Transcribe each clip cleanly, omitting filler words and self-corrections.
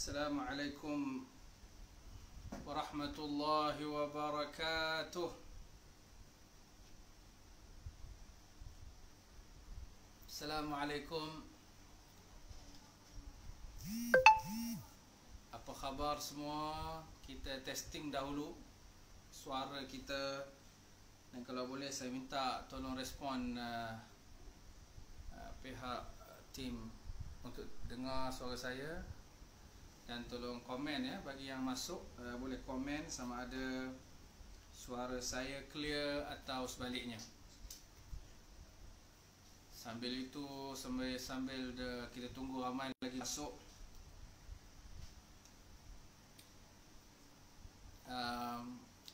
Assalamualaikum warahmatullahi wabarakatuh. Assalamualaikum. Apa khabar semua? Kita testing dahulu suara kita, dan kalau boleh saya minta tolong respon pihak tim untuk dengar suara saya, dan tolong komen ya bagi yang masuk. Boleh komen sama ada suara saya clear atau sebaliknya. Sambil itu, sambil kita tunggu ramai lagi masuk,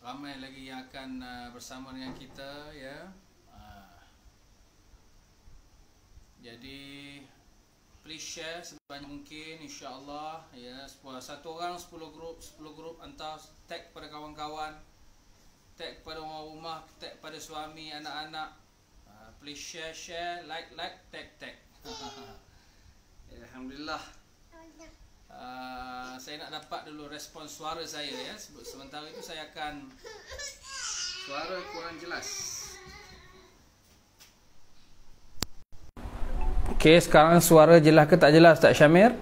ramai lagi yang akan bersama dengan kita ya. Jadi please share sebanyak mungkin, insya-Allah ya. Satu orang 10 grup hantar, tag pada kawan-kawan, tag pada orang rumah, tag pada suami, anak-anak. Please share, like, tag. Alhamdulillah. Saya nak dapat dulu respon suara saya ya. Sementara itu saya akan suara kurang jelas. Okey, sekarang suara jelas ke tak jelas, tak Syamir?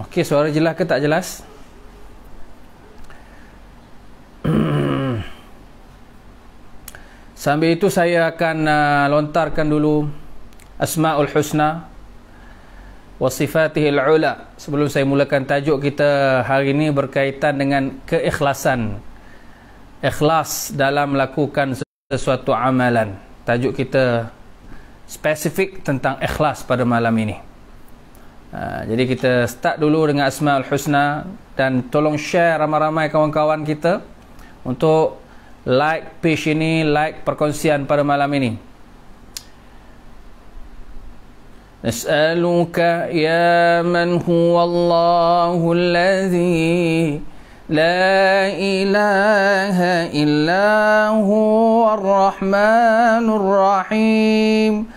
Okey, suara jelas ke tak jelas? Sambil itu saya akan lontarkan dulu Asmaul Husna wa Sifatihil Ula. Sebelum saya mulakan tajuk kita hari ini berkaitan dengan keikhlasan, ikhlas dalam melakukan sesuatu amalan. Tajuk kita spesifik tentang ikhlas pada malam ini. Jadi kita start dulu dengan Asmaul Husna, dan tolong share ramai-ramai kawan-kawan kita untuk like page ini, like perkongsian pada malam ini. Nas'aluka ya man huwa Allahu alladhi la ilaha illa huwa ar-Rahmanur Rahim,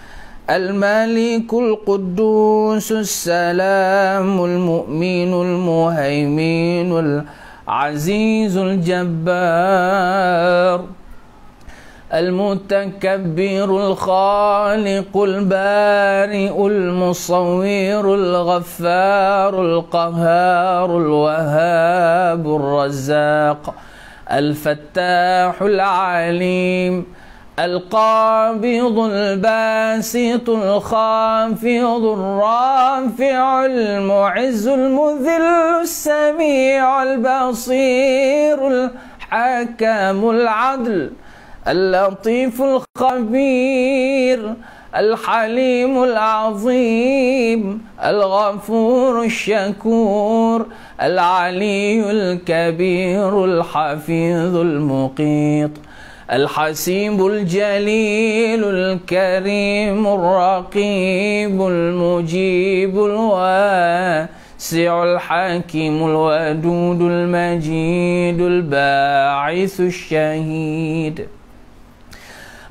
al-Malikul Quddusus Salamul Mu'minul Muhaiminul Azizul Jabbar, المتكبر الخالق البارئ المصور الغفار القهار الوهاب الرزاق الفتاح العليم القابض الباسط الخافض الرافع المعز المذل السميع البصير الحكم العدل اللطيف الخبير الحليم العظيم الغفور الشكور العلي الكبير الحفيظ المقيت الحسيب الجليل الكريم الرقيب المجيب الواسع الحكيم الودود المجيد الباعث الشهيد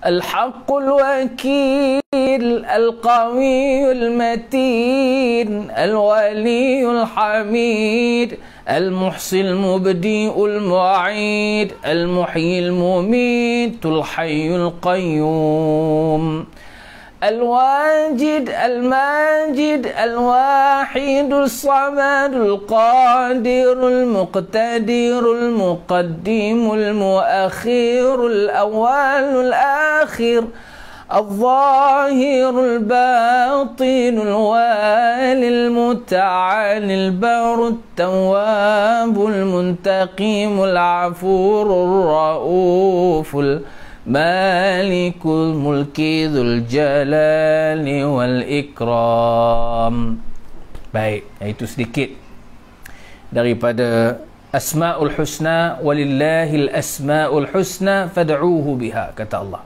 الحق الوكيل القوي المتين الولي الحميد المحصي المبدئ المعيد المحيي المميت الحي القيوم الواجد الماجد الواحد الصمد القادر المقتدر المقدم المؤخر الأول الآخر الظاهر الباطن الوالي المتعالي البر التواب المنتقم العفو الرؤوف Malikul Mulki Dzul Jalali wal Ikram. Baik, itu sedikit daripada Asmaul Husna. Walillahil Asmaul Husna fad'uuhu biha, kata Allah.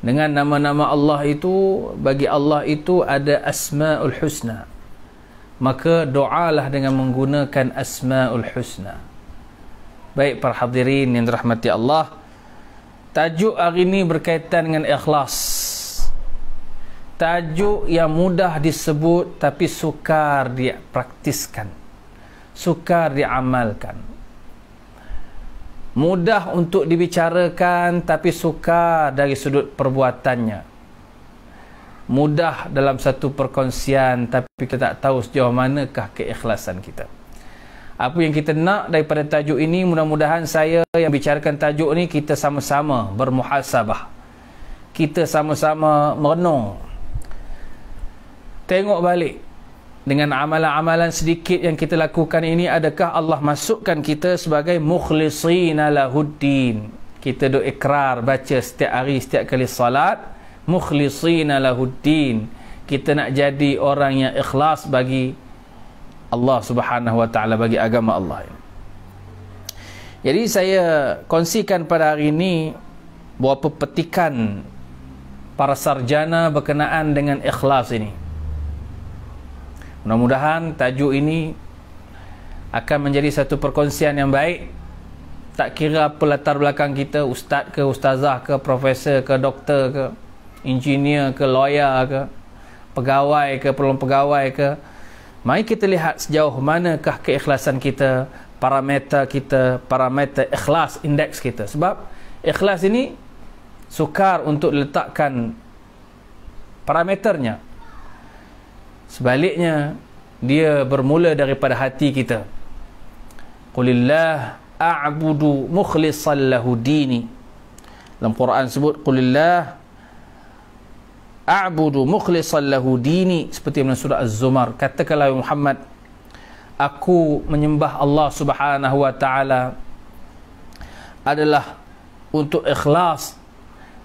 Dengan nama-nama Allah itu, bagi Allah itu ada Asmaul Husna, maka doalah dengan menggunakan Asmaul Husna. Baik para hadirin yang dirahmati Allah, Tajuk hari ini berkaitan dengan ikhlas. Tajuk yang mudah disebut tapi sukar dipraktiskan, sukar diamalkan. Mudah untuk dibicarakan tapi sukar dari sudut perbuatannya. Mudah dalam satu perkongsian tapi kita tak tahu sejauh manakah keikhlasan kita. Apa yang kita nak daripada tajuk ini, mudah-mudahan saya yang bicarakan tajuk ni kita sama-sama bermuhasabah. Kita sama-sama merenung. Tengok balik dengan amalan-amalan sedikit yang kita lakukan ini, adakah Allah masukkan kita sebagai mukhlisina lahuddin. Kita duk ikrar baca setiap hari, setiap kali salat, mukhlisina lahuddin. Kita nak jadi orang yang ikhlas bagi Allah Subhanahu wa taala, bagi agama Allah. Jadi saya kongsikan pada hari ini beberapa petikan para sarjana berkenaan dengan ikhlas ini. Mudah-mudahan tajuk ini akan menjadi satu perkongsian yang baik. Tak kira apa latar belakang kita, ustaz ke, ustazah ke, profesor ke, doktor ke, engineer ke, lawyer ke, pegawai ke, peluang pegawai ke. Mari kita lihat sejauh manakah keikhlasan kita, parameter kita, parameter ikhlas, indeks kita. Sebab ikhlas ini sukar untuk letakkan parameternya. Sebaliknya, dia bermula daripada hati kita. Qulillah a'budu mukhlishan lahu dini. Dalam Quran sebut Qulillah a'budu mukhlishan lahu dini, seperti dalam surah Az-Zumar. Katakanlah Muhammad, aku menyembah Allah Subhanahu wa taala adalah untuk ikhlas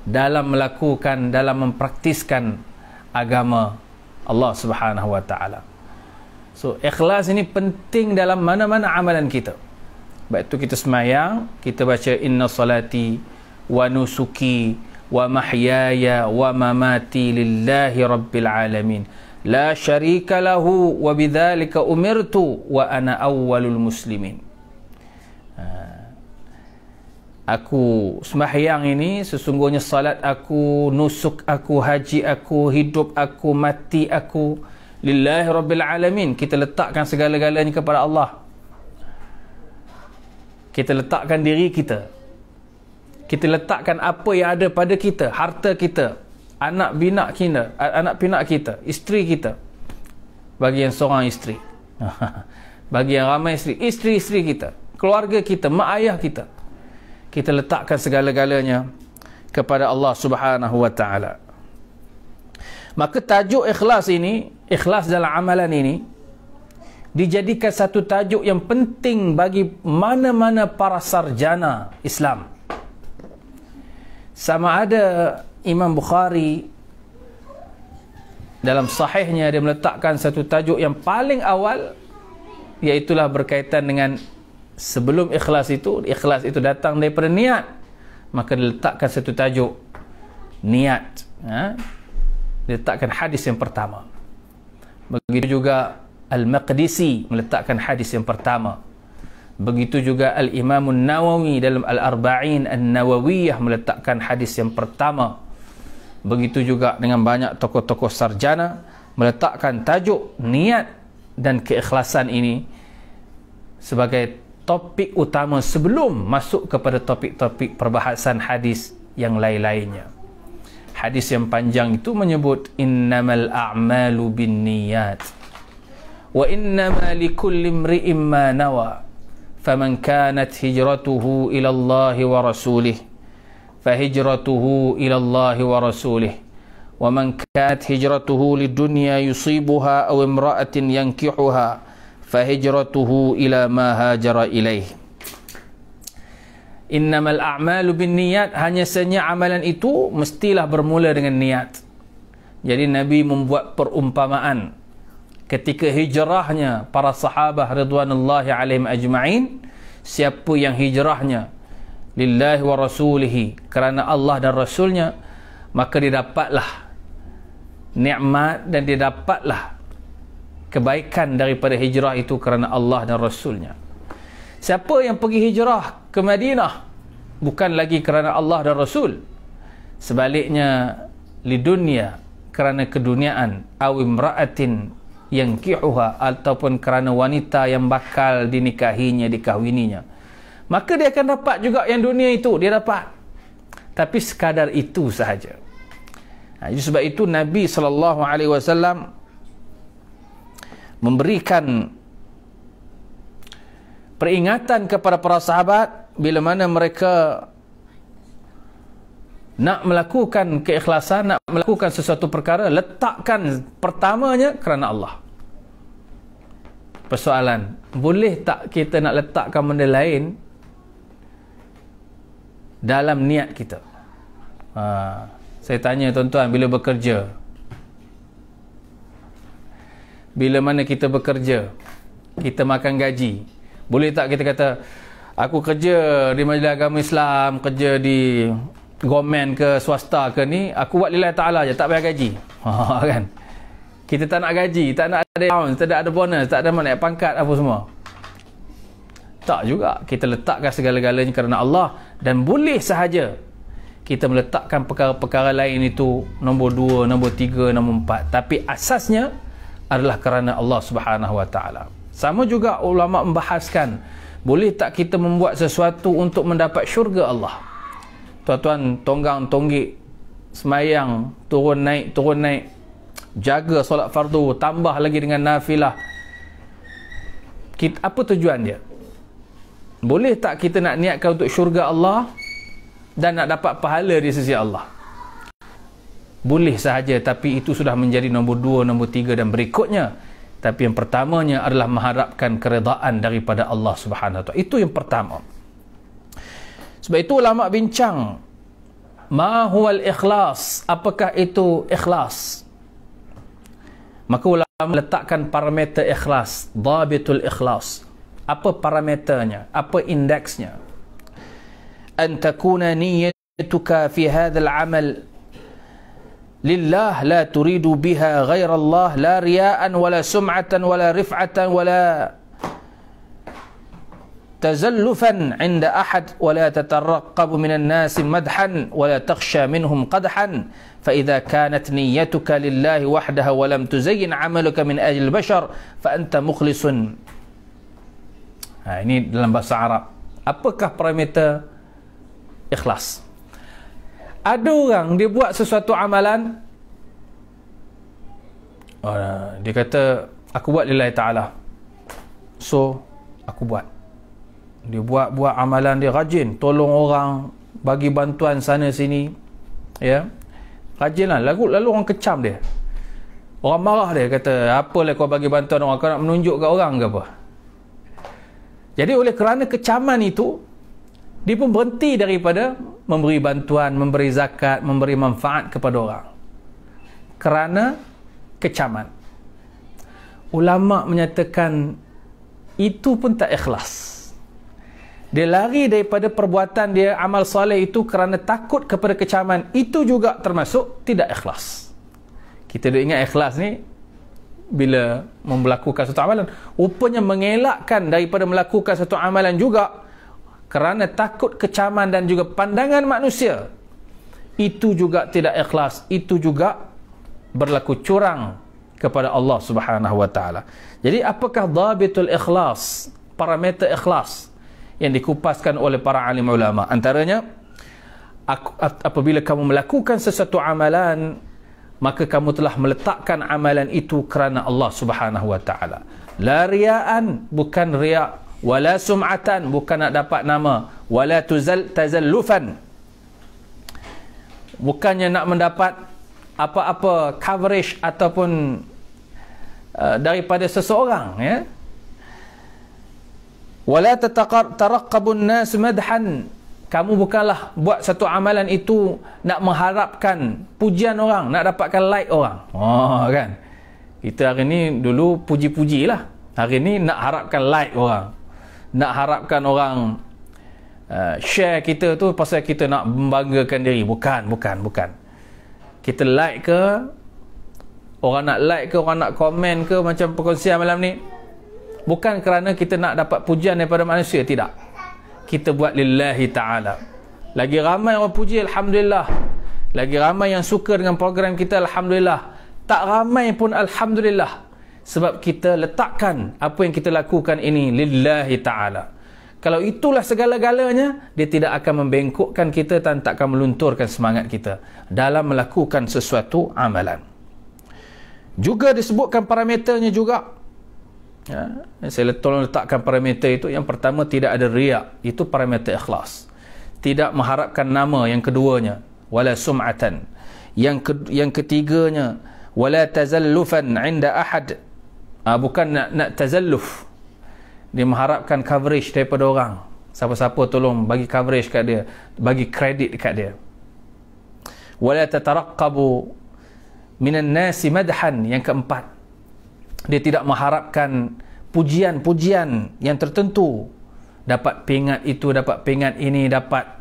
dalam melakukan, dalam mempraktiskan agama Allah Subhanahu wa taala. So ikhlas ini penting dalam mana-mana amalan kita. Baik itu kita sembahyang, kita baca inna salati wa nusuki wa mahyaya wa mamati lillahi rabbil alamin la syarika lahu wa bidzalika umirtu wa ana awwalul muslimin. Aku sembahyang ini, sesungguhnya salat aku, nusuk aku, haji aku, hidup aku, mati aku lillahi rabbil alamin. Kita letakkan segala-galanya kepada Allah. Kita letakkan diri kita, kita letakkan apa yang ada pada kita, harta kita, anak pinak kita, isteri kita. Bagi yang seorang isteri, bagi yang ramai isteri kita, keluarga kita, mak ayah kita, kita letakkan segala-galanya kepada Allah Subhanahu wa taala. Maka tajuk ikhlas ini, ikhlas dalam amalan ini, dijadikan satu tajuk yang penting bagi mana-mana para sarjana Islam. Sama ada Imam Bukhari dalam sahihnya, dia meletakkan satu tajuk yang paling awal, iaitulah berkaitan dengan sebelum ikhlas itu datang daripada niat. Maka diletakkan satu tajuk niat. Diletakkan hadis yang pertama. Begitu juga Al-Maqdisi meletakkan hadis yang pertama. Begitu juga Al-Imam Nawawi dalam Al-Arba'in An-Nawawiyah meletakkan hadis yang pertama. Begitu juga dengan banyak tokoh-tokoh sarjana meletakkan tajuk niat dan keikhlasan ini sebagai topik utama sebelum masuk kepada topik-topik perbahasan hadis yang lain-lainnya. Hadis yang panjang itu menyebut innamal a'malu binniyat wa innama likulli imri'in ma nawa faman kanat hijratuhu ila Allah wa rasulih fahijratuhu ila Allah wa rasulih wa man kanat hijratuhu lidunya yusibuha aw imra'atin yankihuha fahijratuhu ila ma hajara ilaih. Innamal a'malu binniyat, hanya saja amalan itu mestilah bermula dengan niat. Jadi Nabi membuat perumpamaan ketika hijrahnya para sahabah ridwanullahi alaihim ajma'in. Siapa yang hijrahnya lillahi wa rasulihi, kerana Allah dan Rasulnya, maka dia dapatlah nikmat dan dia dapatlah kebaikan daripada hijrah itu kerana Allah dan Rasulnya. Siapa yang pergi hijrah ke Madinah bukan lagi kerana Allah dan Rasul. Sebaliknya, lidunya, kerana keduniaan, aw imra'atin yankihuha, ataupun kerana wanita yang bakal dinikahinya, dikahwininya. Maka dia akan dapat juga yang dunia itu, dia dapat. Tapi sekadar itu sahaja. Sebab itu Nabi SAW memberikan peringatan kepada para sahabat bila mana mereka nak melakukan keikhlasan, nak melakukan sesuatu perkara, letakkan pertamanya kerana Allah. Persoalan, boleh tak kita nak letakkan benda lain dalam niat kita? Saya tanya tuan-tuan, bila bekerja, bila mana kita bekerja, kita makan gaji, boleh tak kita kata, aku kerja di Majlis Agama Islam, kerja di government ke swasta ke ni, aku buat lillahi ta'ala je, tak bayar gaji. Kan? Kita tak nak gaji, tak nak ada allowance, tak ada bonus, tak ada naik pangkat apa semua. Tak juga. Kita letakkan segala-galanya kerana Allah, dan boleh sahaja kita meletakkan perkara-perkara lain itu nombor 2, nombor 3, nombor 4. Tapi asasnya adalah kerana Allah Subhanahu Wa Taala. Sama juga ulama membahaskan, boleh tak kita membuat sesuatu untuk mendapat syurga Allah? Tuan-tuan tonggang tonggik semayang, turun naik, jaga solat fardu, tambah lagi dengan nafilah. Apa tujuan dia? Boleh tak kita nak niatkan untuk syurga Allah dan nak dapat pahala di sisi Allah? Boleh sahaja, tapi itu sudah menjadi nombor 2, nombor 3 dan berikutnya. Tapi yang pertamanya adalah mengharapkan keredaan daripada Allah Subhanahu Wa Taala. Itu yang pertama. Sebab itu ulama bincang, ma huwal ikhlas? Apakah itu ikhlas? Maka ulama letakkan parameter ikhlas, dhabitul ikhlas. Apa parameternya? Apa indeksnya? An takuna niyyatuka fi hadzal amal lillah la turidu biha ghaira Allah, la riya'an wala sum'atan wala rif'atan wala tazallufan 'inda ahad wala tatarqabu minan nasi madhan wala takhsha minhum qadhan, fa idza kanat niyyatuka lillahi wahdaha wa lam tuzayyin 'amaluka min ajli al-bashar fa anta mukhlisun. Ini dalam bahasa Arab. Apakah parameter ikhlas? Ada orang dia buat sesuatu amalan, dia kata aku buat lillahi ta'ala, so aku buat. Dia buat amalan, dia rajin tolong orang, bagi bantuan sana sini, ya, rajin lah. Lalu orang kecam dia, orang marah dia, kata apalah kau bagi bantuan orang, kau nak menunjuk kat orang ke apa? Jadi oleh kerana kecaman itu, dia pun berhenti daripada memberi bantuan, memberi zakat, memberi manfaat kepada orang kerana kecaman. Ulama menyatakan itu pun tak ikhlas. Dia lari daripada perbuatan dia, amal soleh itu kerana takut kepada kecaman. Itu juga termasuk tidak ikhlas. Kita dah ingat ikhlas ni bila melakukan satu amalan, rupanya mengelakkan daripada melakukan satu amalan juga kerana takut kecaman dan juga pandangan manusia. Itu juga tidak ikhlas. Itu juga berlaku curang kepada Allah Subhanahu Wa Taala. Jadi apakah dhabitul ikhlas, parameter ikhlas yang dikupaskan oleh para alim ulama? Antaranya, apabila kamu melakukan sesuatu amalan, maka kamu telah meletakkan amalan itu kerana Allah Subhanahu Wa Taala. La riya'an, bukan riya', wala sum'atan, bukan nak dapat nama, wala tazallufan, bukannya nak mendapat apa-apa coverage ataupun daripada seseorang, ya. Wala taraqqabun nas madhan, kamu bukanlah buat satu amalan itu nak mengharapkan pujian orang, nak dapatkan like orang. Kan, kita hari ni dulu puji-puji lah, hari ni nak harapkan like orang, nak harapkan orang share kita tu pasal kita nak membanggakan diri. Bukan. Kita like ke, orang nak like ke, orang nak komen ke, macam perkongsian malam ni, bukan kerana kita nak dapat pujian daripada manusia. Tidak. Kita buat lillahi ta'ala. Lagi ramai orang puji, alhamdulillah. Lagi ramai yang suka dengan program kita, alhamdulillah. Tak ramai pun alhamdulillah. Sebab kita letakkan apa yang kita lakukan ini lillahi ta'ala. Kalau itulah segala-galanya, dia tidak akan membengkokkan kita dan tak akan melunturkan semangat kita dalam melakukan sesuatu amalan. Juga disebutkan parameternya juga. Ya, saya tolong letakkan parameter itu. Yang pertama, tidak ada riak. Itu parameter ikhlas. Tidak mengharapkan nama. Yang keduanya, wala sum'atan. Yang ketiganya, wala tazallufan 'inda ahad. Bukan nak tazalluf. Dia mengharapkan coverage daripada orang. Siapa-siapa tolong bagi coverage kat dia, bagi kredit kat dia. Wala tataraqqabu minan nasi madhan. Yang keempat, dia tidak mengharapkan pujian-pujian yang tertentu. Dapat pingat itu, dapat pingat ini, dapat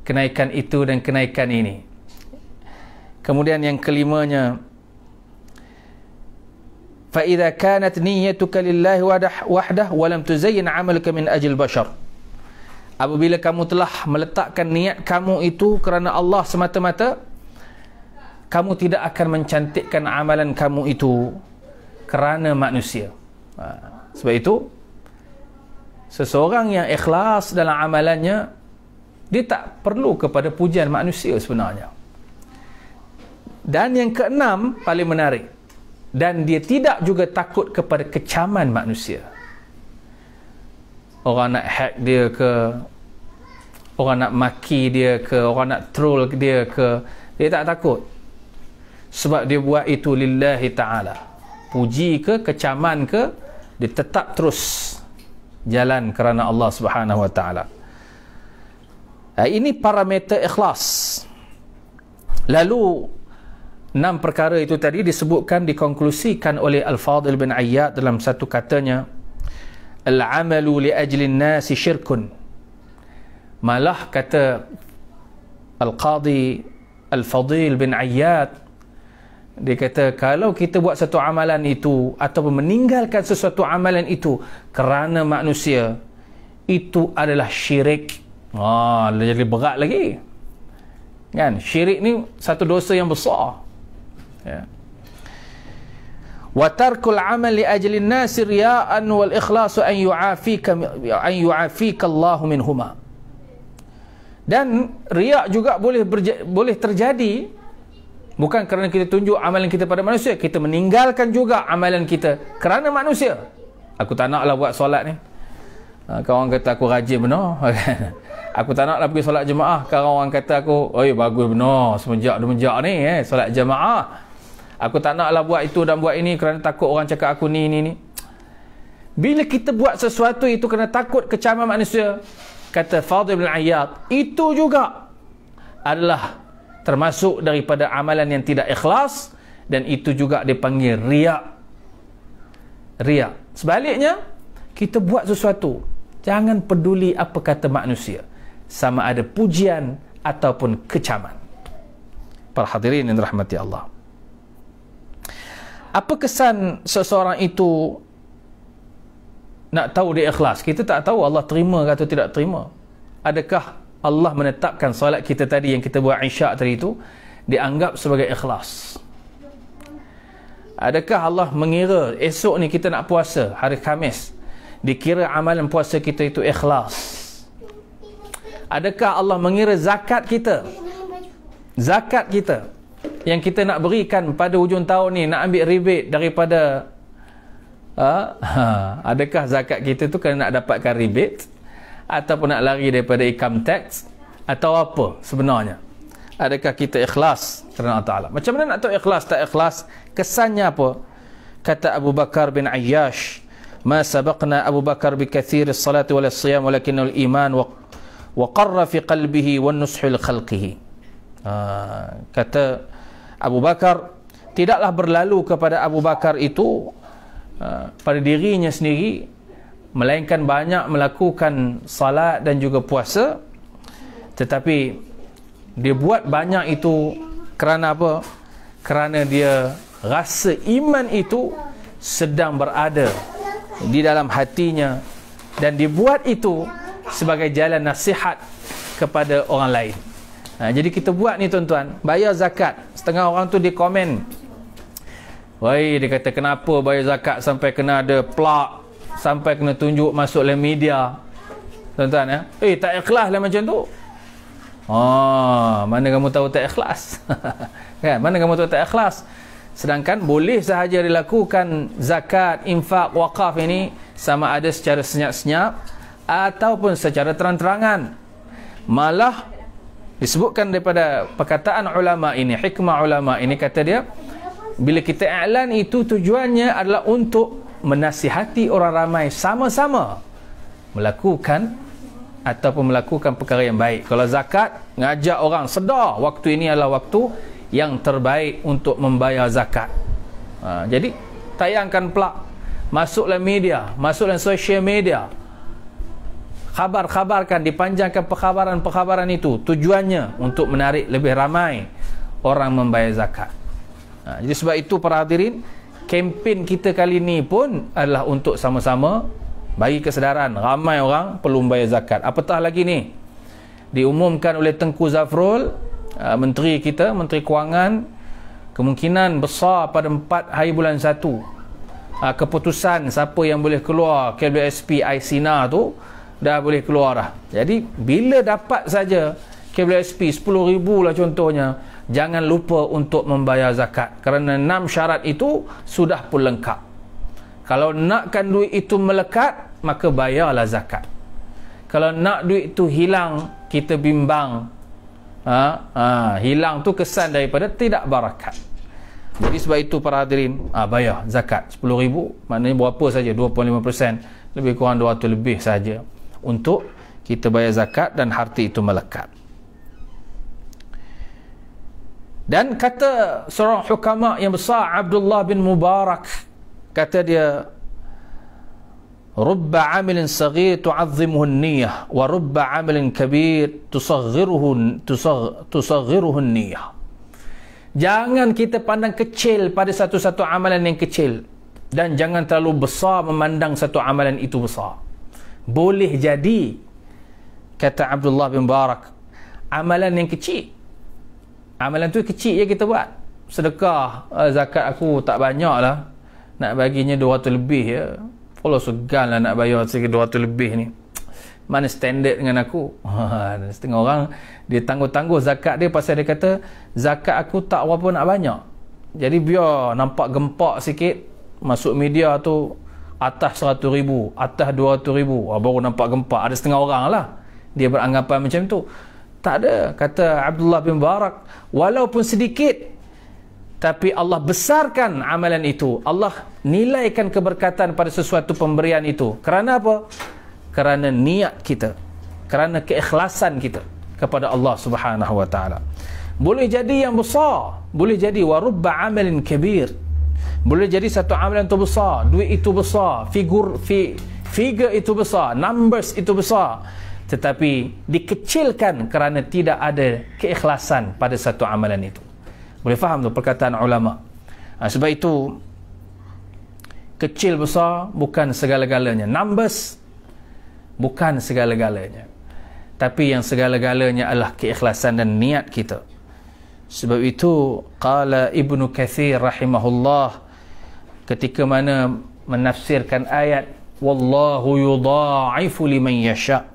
kenaikan itu dan kenaikan ini. Kemudian yang kelimanya, fa idza kanat niyyatuka lillahi wahdah wa lam tuzayyin 'amaluka min ajli bashar. Apabila kamu telah meletakkan niat kamu itu kerana Allah semata-mata, kamu tidak akan mencantikkan amalan kamu itu kerana manusia. Sebab itu seseorang yang ikhlas dalam amalannya, dia tak perlu kepada pujian manusia sebenarnya. Dan yang keenam, paling menarik, dan dia tidak juga takut kepada kecaman manusia. Orang nak hack dia ke, orang nak maki dia ke, orang nak troll dia ke, dia tak takut. Sebab dia buat itu lillahi ta'ala. Puji ke, kecaman ke, dia tetap terus jalan kerana Allah Subhanahu wa ta'ala. Ini parameter ikhlas. Lalu 6 perkara itu tadi disebutkan, dikonklusikan oleh Al-Fadhil bin Ayyad dalam satu katanya, al-amalu li ajli an-nasi syirkun. Malah kata Al-Qadhi Al-Fadhil bin Ayyad, dia kata kalau kita buat satu amalan itu ataupun meninggalkan sesuatu amalan itu kerana manusia, itu adalah syirik. Jadi berat lagi kan. Syirik ni satu dosa yang besar. Ya. Wa tarkul amal li ajli an-nas riya'an wal ikhlas an yu'afika Allah minhuma. Dan riya juga boleh terjadi bukan kerana kita tunjuk amalan kita pada manusia, kita meninggalkan juga amalan kita kerana manusia. Aku tak naklah buat solat ni. Kalau orang kata aku rajin benar. Aku tak naklah pergi solat jemaah. Kalau orang kata aku, oi bagus benar semenjak ni solat jemaah. Aku tak naklah buat itu dan buat ini kerana takut orang cakap aku ni. Bila kita buat sesuatu itu kerana takut kecaman manusia, kata Fadhil bin Ayyad, itu juga adalah termasuk daripada amalan yang tidak ikhlas, dan itu juga dipanggil riya. Riya. Sebaliknya, kita buat sesuatu, jangan peduli apa kata manusia, sama ada pujian ataupun kecaman. Para hadirin yang dirahmati Allah, apa kesan seseorang itu nak tahu dia ikhlas? Kita tak tahu Allah terima atau tidak terima. Adakah Allah menetapkan solat kita tadi yang kita buat isyak tadi itu dianggap sebagai ikhlas? Adakah Allah mengira esok ni kita nak puasa hari Khamis, dikira amalan puasa kita itu ikhlas? Adakah Allah mengira zakat kita yang kita nak berikan pada hujung tahun ni, nak ambil rebate daripada adakah zakat kita tu kerana nak dapatkan rebate ataupun nak lari daripada income tax atau apa sebenarnya? Adakah kita ikhlas kerana Allah Ta'ala? Macam mana nak tahu ikhlas tak ikhlas? Kesannya apa? Kata Abu Bakar bin Ayyash, ma sabaqna Abu Bakar bi kathir as-salati wal siyam walakinna al-iman wa qarra fi qalbihi wan nushu li khalqihi. Kata Abu Bakar, tidaklah berlalu kepada Abu Bakar itu pada dirinya sendiri, melainkan banyak melakukan salat dan juga puasa, tetapi dia buat banyak itu kerana apa? Kerana dia rasa iman itu sedang berada di dalam hatinya, dan dia buat itu sebagai jalan nasihat kepada orang lain. Jadi kita buat ni tuan-tuan, bayar zakat. Setengah orang tu dia komen, woi, dia kata kenapa bayar zakat sampai kena ada plak, sampai kena tunjuk masuk dalam media, tuan-tuan ya. Tak ikhlas lah macam tu. Mana kamu tahu tak ikhlas? Kan? Mana kamu tahu tak ikhlas? Sedangkan boleh sahaja dilakukan zakat, infak, wakaf ini sama ada secara senyap-senyap ataupun secara terang-terangan. Malah disebutkan daripada perkataan ulama ini, hikmah ulama ini, kata dia, bila kita i'lan itu tujuannya adalah untuk menasihati orang ramai sama-sama melakukan ataupun melakukan perkara yang baik. Kalau zakat, ngajak orang sedar waktu ini adalah waktu yang terbaik untuk membayar zakat. Jadi tayangkan plak, masuklah media, masuklah social media, khabar-khabarkan, dipanjangkan perkhabaran-perkhabaran itu, tujuannya untuk menarik lebih ramai orang membayar zakat. Jadi sebab itu para hadirin, kempen kita kali ni pun adalah untuk sama-sama bagi kesedaran ramai orang perlu membayar zakat. Apatah lagi ni diumumkan oleh Tengku Zafrul, Menteri kita, Menteri Kewangan, kemungkinan besar pada 4 hari bulan 1 keputusan siapa yang boleh keluar KWSP ISINA tu dah boleh keluar dah. Jadi bila dapat saja KWSP 10,000 lah contohnya, jangan lupa untuk membayar zakat, kerana 6 syarat itu sudah pun lengkap. Kalau nakkan duit itu melekat, maka bayarlah zakat. Kalau nak duit itu hilang, kita bimbang, hilang tu kesan daripada tidak barakat. Jadi sebab itu para hadirin, bayar zakat 10,000, maknanya berapa saja, 2.5%, lebih kurang 200 lebih saja untuk kita bayar zakat dan harta itu melekat. Dan kata seorang hukama yang besar, Abdullah bin Mubarak, kata dia, rubba amalin saghir tu'azzimuhu an-niyyah wa rubba amalin kabir tusaghiruhu an-niyyah. Jangan kita pandang kecil pada satu-satu amalan yang kecil, dan jangan terlalu besar memandang satu amalan itu besar. Boleh jadi, kata Abdullah bin Mubarak, amalan yang kecil, amalan tu kecil je kita buat, sedekah, zakat aku tak banyak lah, nak baginya 200 lebih ya, kalau segan lah nak bayar sikit 200 lebih ni, mana standard dengan aku. Setengah orang dia tangguh-tangguh zakat dia pasal dia kata zakat aku tak berapa nak banyak, jadi biar nampak gempak sikit, masuk media tu atas 100,000, atas 200,000, baru nampak gempak. Ada setengah orang lah dia beranggapan macam tu. Tak ada, kata Abdullah bin Mubarak, walaupun sedikit, tapi Allah besarkan amalan itu, Allah nilaikan keberkatan pada sesuatu pemberian itu. Kerana apa? Kerana niat kita, kerana keikhlasan kita kepada Allah Subhanahu wa taala. Boleh jadi yang besar, boleh jadi warubba amalin kabir, boleh jadi satu amalan itu besar, duit itu besar, figure itu besar, numbers itu besar, tetapi dikecilkan kerana tidak ada keikhlasan pada satu amalan itu. Boleh faham tu perkataan ulama. Sebab itu kecil besar bukan segala-galanya, numbers bukan segala-galanya, tapi yang segala-galanya adalah keikhlasan dan niat kita. Sebab itu qala Ibnu Katsir rahimahullah ketika mana menafsirkan ayat wallahu yudha'ifu liman yasha',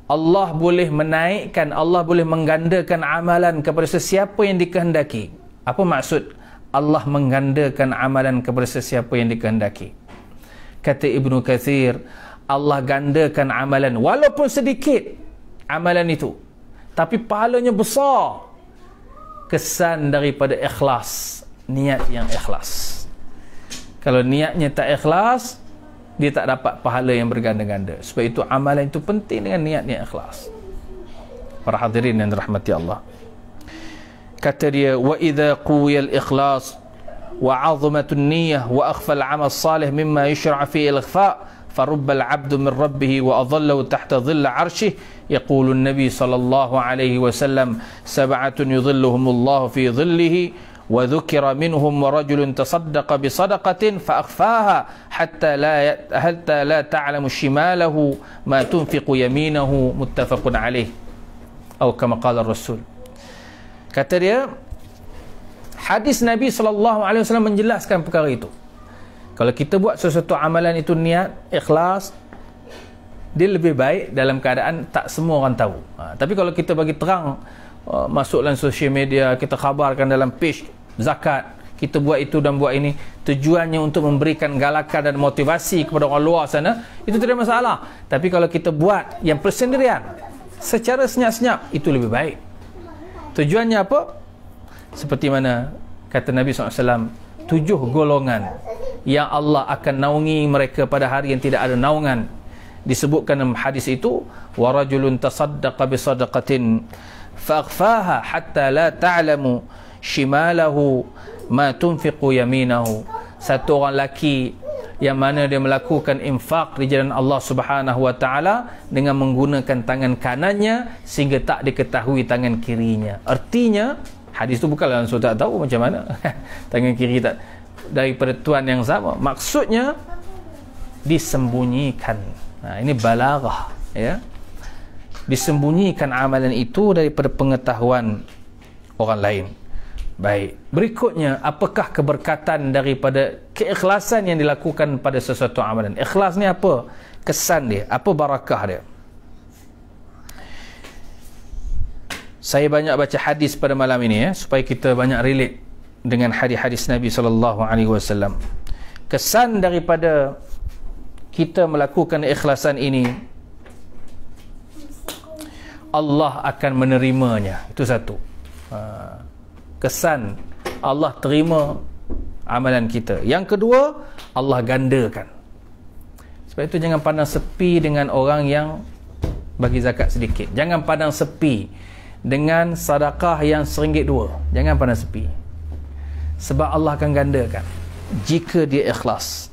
Allah boleh menaikkan, Allah boleh menggandakan amalan kepada sesiapa yang dikehendaki. Apa maksud Allah menggandakan amalan kepada sesiapa yang dikehendaki? Kata Ibnu Katsir, Allah gandakan amalan walaupun sedikit amalan itu, tapi pahalanya besar, kesan daripada ikhlas, niat yang ikhlas. Kalau niatnya tak ikhlas, dia tak dapat pahala yang berganda-ganda. Sebab itu amalan itu penting dengan niat yang ikhlas. Para hadirin yang dirahmati Allah, kata dia, wa idza quwiyal ikhlas wa 'azamatun niyyah wa akhfa al-'amal salih mimma yushra' fi al-ikhfa' farubbal 'abdu min rabbih wa adallahu tahta dhill 'arshih yaqulu an-nabi sallallahu alaihi wasallam sab'atun yudhilluhumullahu fi dhillihi wa dhukira minhum rajulun tasaddaqa bi sadaqatin fa akhfaha hatta la ta'lamu shimalahu ma tunfiqu yaminahu, muttafaqun alaih, atau kama qala Rasul. Kata dia, hadis Nabi SAW menjelaskan perkara itu. Kalau kita buat sesuatu amalan itu niat, ikhlas, dia lebih baik dalam keadaan tak semua orang tahu. Tapi kalau kita bagi terang, masuk dalam sosial media, kita khabarkan dalam page zakat, kita buat itu dan buat ini, tujuannya untuk memberikan galakan dan motivasi kepada orang luar sana, itu tidak masalah. Tapi kalau kita buat yang persendirian, secara senyap-senyap, itu lebih baik. Tujuannya apa? Seperti mana kata Nabi SAW, 7 golongan yang Allah akan naungi mereka pada hari yang tidak ada naungan. Disebutkan dalam hadis itu, wa rajulun tasaddaqa bi sadaqatin fa akhfaha hatta la ta'lamu shimalahu ma tunfiqu yaminahu. Satu orang lelaki yang mana dia melakukan infak di jalan Allah Subhanahu wa taala dengan menggunakan tangan kanannya sehingga tak diketahui tangan kirinya. Artinya hadis itu bukanlah langsung tak tahu macam mana tangan kiri tak daripada tuan yang sama. Maksudnya disembunyikan. Ini balaghah, ya. Disembunyikan amalan itu daripada pengetahuan orang lain. Baik. Berikutnya, apakah keberkatan daripada keikhlasan yang dilakukan pada sesuatu amalan? Ikhlas ni apa? Kesan dia, apa barakah dia? Saya banyak baca hadis pada malam ini, ya, supaya kita banyak relate dengan hadis-hadis Nabi SAW. Kesan daripada kita melakukan ikhlasan ini, Allah akan menerimanya. Itu satu. Kesan Allah terima amalan kita. Yang kedua, Allah gandakan. Sebab itu jangan pandang sepi dengan orang yang bagi zakat sedikit. Jangan pandang sepi dengan sedekah yang RM1-2. Jangan pandang sepi. Sebab Allah akan gandakan jika dia ikhlas.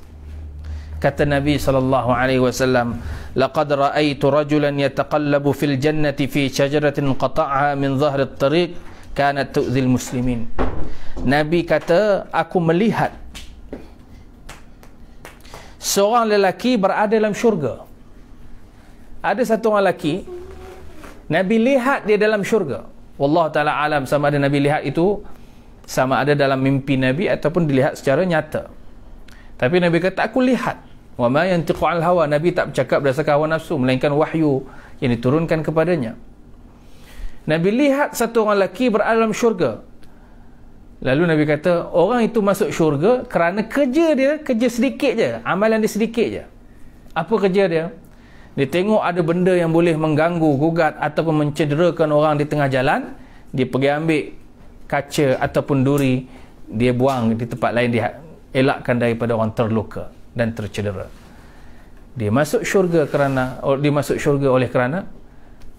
Kata Nabi SAW, laqad ra'aitu rajulan yataqallabu fil jannati fi syajaratin qata'aha min dhahri at-tariq kanat tu'zil muslimin. Nabi kata, aku melihat seorang lelaki berada dalam syurga. Ada satu orang lelaki, Nabi lihat dia dalam syurga. Wallahu ta'ala alam, sama ada Nabi lihat itu sama ada dalam mimpi Nabi ataupun dilihat secara nyata. Tapi Nabi kata, aku lihat. Wa ma yantiqu 'anil hawa. Nabi tak bercakap berdasarkan hawa nafsu, melainkan wahyu yang diturunkan kepadanya. Nabi lihat satu orang lelaki berada dalam syurga. Lalu Nabi kata, orang itu masuk syurga kerana kerja dia, kerja sedikit je, amalan dia sedikit je. Apa kerja dia? Dia tengok ada benda yang boleh mengganggu, gugat ataupun mencederakan orang di tengah jalan, dia pergi ambil kaca ataupun duri, dia buang di tempat lain, dia elakkan daripada orang terluka dan tercedera. Dia masuk syurga oleh kerana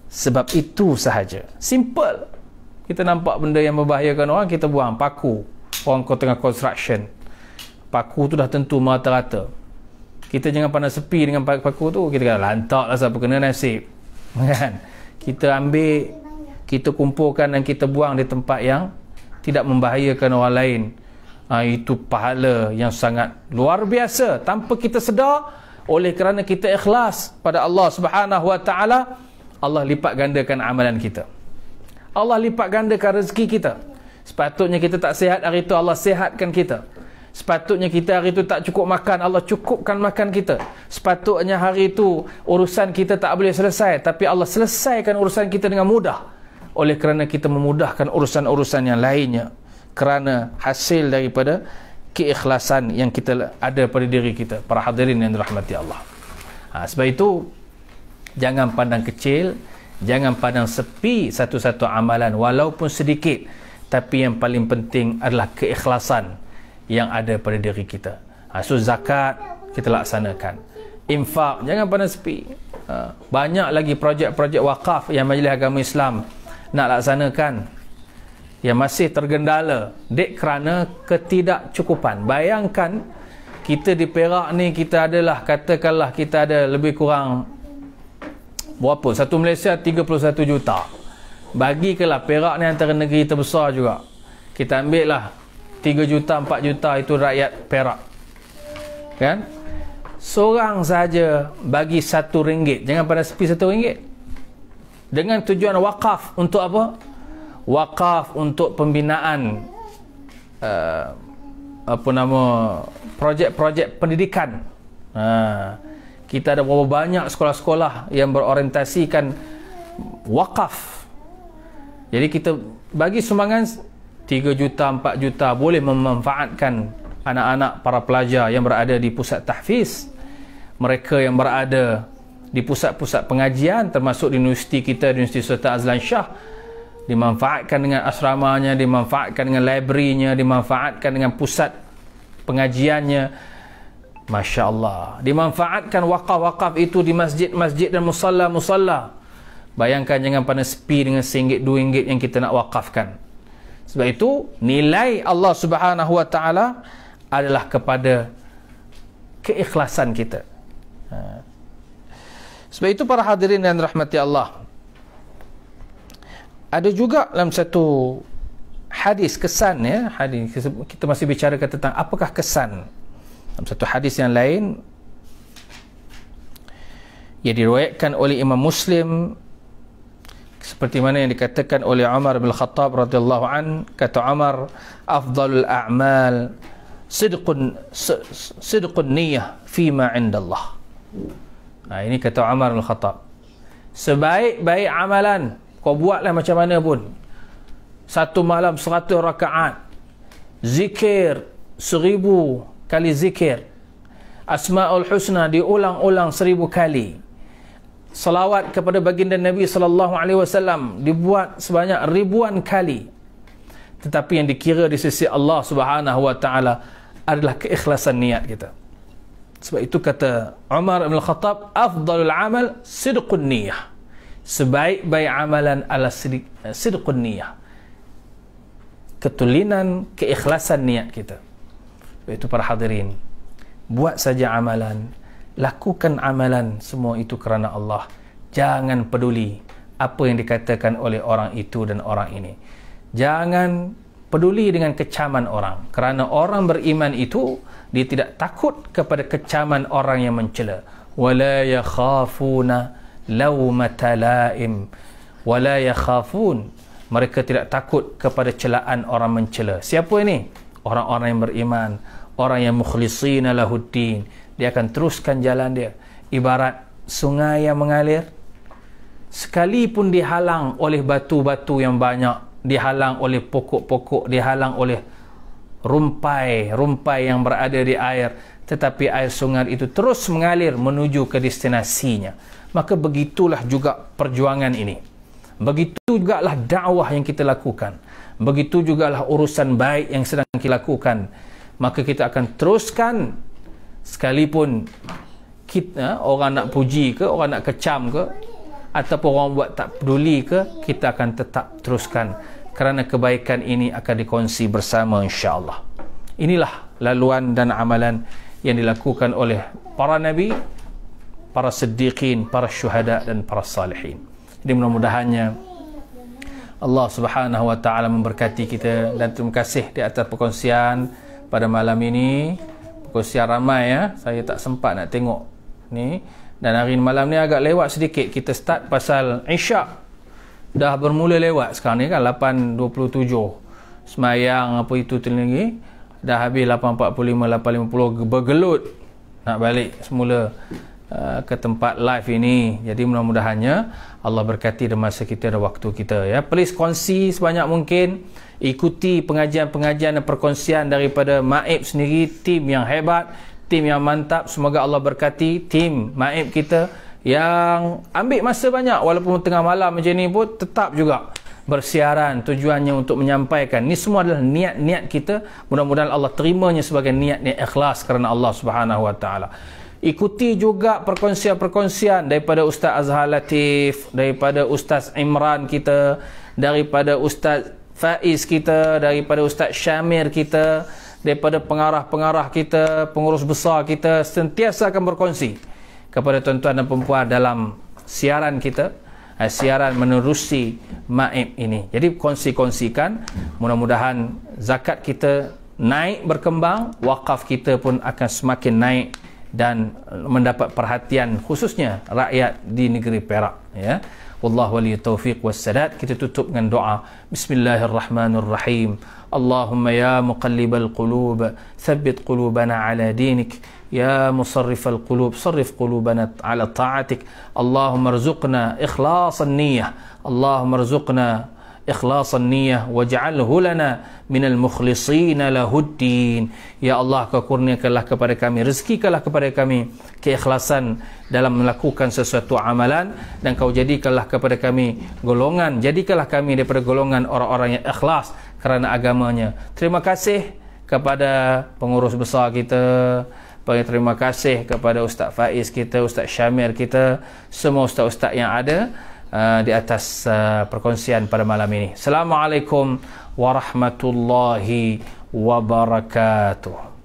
sebab itu sahaja. Simple. Kita nampak benda yang membahayakan orang, kita buang. Paku, orang kau tengah construction, paku tu dah tentu merata-rata. Kita jangan pandang sepi dengan paku tu. Kita kata lantak lah, siapa kena nasib, kan? Kita ambil, kita kumpulkan dan kita buang di tempat yang tidak membahayakan orang lain. Itu pahala yang sangat luar biasa tanpa kita sedar. Oleh kerana kita ikhlas pada Allah Subhanahu wa taala, Allah lipat gandakan amalan kita. Allah lipat gandakan rezeki kita. Sepatutnya kita tak sihat hari itu, Allah sihatkan kita. Sepatutnya kita hari itu tak cukup makan, Allah cukupkan makan kita. Sepatutnya hari itu urusan kita tak boleh selesai, tapi Allah selesaikan urusan kita dengan mudah. Oleh kerana kita memudahkan urusan-urusan yang lainnya, kerana hasil daripada keikhlasan yang kita ada pada diri kita. Para hadirin yang dirahmati Allah, sebab itu jangan pandang kecil, jangan pandang sepi satu-satu amalan walaupun sedikit, tapi yang paling penting adalah keikhlasan yang ada pada diri kita. So zakat kita laksanakan, infak jangan pandang sepi. Banyak lagi projek-projek wakaf yang Majlis Agama Islam nak laksanakan yang masih tergendala kerana ketidakcukupan. Bayangkan kita di Perak ni, kita adalah, katakanlah kita ada lebih kurang berapa? Satu Malaysia 31 juta. Bagikanlah Perak ni antara negeri terbesar juga. Kita ambil lah 3 juta, 4 juta itu rakyat Perak. Kan? Seorang saja bagi RM1. Jangan pada sepi RM1. Dengan tujuan wakaf untuk apa? Wakaf untuk pembinaan projek-projek pendidikan. Kita ada berapa banyak sekolah-sekolah yang berorientasikan wakaf. Jadi kita bagi sumbangan 3 juta, 4 juta, boleh memanfaatkan anak-anak para pelajar yang berada di pusat tahfiz, mereka yang berada di pusat-pusat pengajian, termasuk di universiti kita, di Universiti Sultan Azlan Shah, dimanfaatkan dengan asramanya, dimanfaatkan dengan library-nya, dimanfaatkan dengan pusat pengajiannya. Masya Allah, dimanfaatkan wakaf-wakaf itu di masjid-masjid dan musalla-musalla. Bayangkan jangan pada sepi dengan RM1, RM2 yang kita nak wakafkan. Sebab itu nilai Allah Subhanahu Wa Taala adalah kepada keikhlasan kita. Sebab itu para hadirin yang dirahmati Allah, ada juga dalam satu hadis kesan, ya, hadis kita masih bicarakan tentang apakah kesan. Dalam satu hadis yang lain yang diriwayatkan oleh Imam Muslim, seperti mana yang dikatakan oleh Umar bin Khattab radhiyallahu an, kata Umar, afdalul a'mal sidqun niyyah fima 'indallah. Ini kata Umar bin Khattab, sebaik-baik amalan kau buatlah macam mana pun, satu malam 100 rakaat, zikir 1000 kali zikir, Asmaul Husna diulang-ulang 1000 kali, salawat kepada baginda Nabi SAW dibuat sebanyak ribuan kali, tetapi yang dikira di sisi Allah Subhanahu Wa Taala adalah keikhlasan niat kita. Sebab itu kata Umar bin Khattab, afdalul amal sidqun niyyah, sebaik-baik amalan adalah sidqun niyyah, ketulinan, keikhlasan niat kita. Sebab itu para hadirin, buat saja amalan, lakukan amalan, semua itu kerana Allah. Jangan peduli apa yang dikatakan oleh orang itu dan orang ini. Jangan peduli dengan kecaman orang, kerana orang beriman itu dia tidak takut kepada kecaman orang yang mencela. Wala yakhafuna laumata laim, wala yakhafun, mereka tidak takut kepada celaan orang mencela. Siapa ini? Orang-orang yang beriman, orang yang mukhlisina lahuddin. Dia akan teruskan jalan dia. Ibarat sungai yang mengalir, sekalipun dihalang oleh batu-batu yang banyak, dihalang oleh pokok-pokok, dihalang oleh rumpai yang berada di air, tetapi air sungai itu terus mengalir menuju ke destinasinya. Maka begitulah juga perjuangan ini, begitu jugalah dakwah yang kita lakukan, begitu jugalah urusan baik yang sedang kita lakukan. Maka kita akan teruskan, sekalipun kita, orang nak puji ke, orang nak kecam ke, ataupun orang buat tak peduli ke, kita akan tetap teruskan, kerana kebaikan ini akan dikongsi bersama insya-Allah. Inilah laluan dan amalan yang dilakukan oleh para nabi, para siddiqin, para syuhada dan para salihin. Jadi mudah-mudahannya Allah Subhanahu Wa Taala memberkati kita, dan terima kasih di atas perkongsian pada malam ini. Perkongsian ramai, ya. Saya tak sempat nak tengok ni, dan hari malam ni agak lewat sedikit. Kita start pasal Isyak, dah bermula lewat sekarang ni kan 8.27, semayang apa itu tu lagi dah habis 8.45, 8.50, bergelut nak balik semula ke tempat live ini. Jadi mudah-mudahannya Allah berkati dan masa kita dan waktu kita, ya. Please kongsi sebanyak mungkin, ikuti pengajian-pengajian dan perkongsian daripada Maib sendiri, tim yang hebat, tim yang mantap. Semoga Allah berkati tim Maib kita yang ambil masa banyak, walaupun tengah malam macam ni pun tetap juga bersiaran, tujuannya untuk menyampaikan. Ni semua adalah niat-niat kita. Mudah-mudahan Allah terimanya sebagai niat-niat ikhlas kerana Allah Subhanahu Wa Taala. Ikuti juga perkongsian-perkongsian daripada Ustaz Azhar Latif, daripada Ustaz Imran kita, daripada Ustaz Faiz kita, daripada Ustaz Syamir kita, daripada pengarah-pengarah kita, pengurus besar kita, sentiasa akan berkongsi kepada tuan-tuan dan perempuan dalam siaran kita, siaran menerusi Maib ini. Jadi kongsi-kongsikan, mudah-mudahan zakat kita naik berkembang, wakaf kita pun akan semakin naik dan mendapat perhatian khususnya rakyat di negeri Perak, ya. Wallahu waliyut taufiq wassadat. Kita tutup dengan doa. Bismillahirrahmanirrahim. Allahumma ya muqallibal qulub, thabbit qulubana ala dinik. Ya musarrifal qulub, sarrif qulubana ala ta'atik. Allahumma rzuqna ikhlasan niyyah. Allahumma rzuqna ikhlasan niyyah waj'alhu lana minal mukhlishina lahuddin. Ya Allah, kau kurniakanlah kepada kami, rezekikanlah kepada kami keikhlasan dalam melakukan sesuatu amalan, dan kau jadikanlah kepada kami golongan, jadikanlah kami daripada golongan orang-orang yang ikhlas kerana agamanya. Terima kasih kepada pengurus besar kita, terima kasih kepada Ustaz Faiz kita, Ustaz Syamir kita, semua ustaz-ustaz yang ada di atas perkongsian pada malam ini. Assalamualaikum warahmatullahi wabarakatuh.